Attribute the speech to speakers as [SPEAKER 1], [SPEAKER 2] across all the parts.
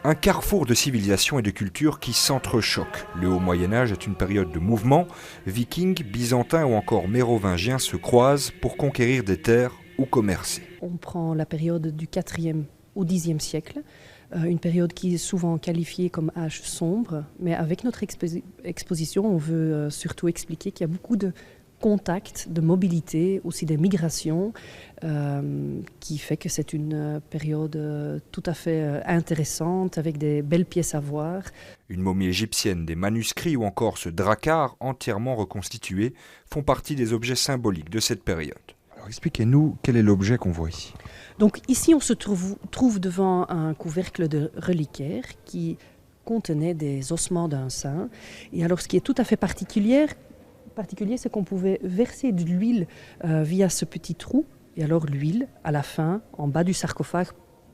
[SPEAKER 1] Un carrefour de civilisation et de culture qui s'entrechoquent. Le Haut Moyen-Âge est une période de mouvement. Vikings, byzantins ou encore mérovingiens se croisent pour conquérir des terres ou commercer.
[SPEAKER 2] On prend la période du 4e au 10e siècle, une période qui est souvent qualifiée comme âge sombre, mais avec notre exposition, on veut surtout expliquer qu'il y a beaucoup de contacts, de mobilité, aussi des migrations, qui fait que c'est une période tout à fait intéressante, avec des belles pièces à voir.
[SPEAKER 1] Une momie égyptienne, des manuscrits ou encore ce drakkar entièrement reconstitué font partie des objets symboliques de cette période. Alors expliquez-nous quel est l'objet qu'on voit ici.
[SPEAKER 2] Donc ici on se trouve devant un couvercle de reliquaire qui contenait des ossements d'un saint. Et alors ce qui est tout à fait particulier, c'est qu'on pouvait verser de l'huile via ce petit trou. Et alors l'huile, à la fin, en bas du sarcophage,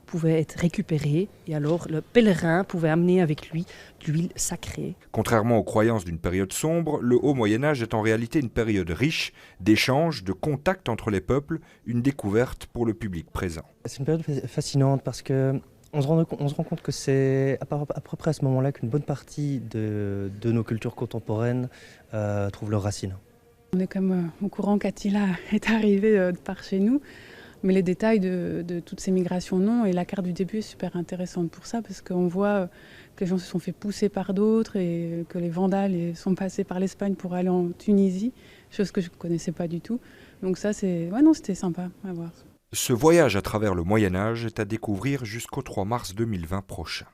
[SPEAKER 2] pouvait être récupérée. Et alors le pèlerin pouvait amener avec lui de l'huile sacrée.
[SPEAKER 1] Contrairement aux croyances d'une période sombre, le Haut Moyen-Âge est en réalité une période riche d'échanges, de contacts entre les peuples, une découverte pour le public présent.
[SPEAKER 3] C'est une période fascinante parce que on se rend compte que c'est à peu près à ce moment-là qu'une bonne partie de nos cultures contemporaines trouve leurs racines.
[SPEAKER 4] On est comme au courant qu'Attila est arrivé par chez nous, mais les détails de toutes ces migrations non, et la carte du début est super intéressante pour ça, parce qu'on voit que les gens se sont fait pousser par d'autres et que les Vandales sont passés par l'Espagne pour aller en Tunisie, chose que je ne connaissais pas du tout. Donc ça, c'était sympa à voir.
[SPEAKER 1] Ce voyage à travers le Moyen-Âge est à découvrir jusqu'au 3 mars 2020 prochain.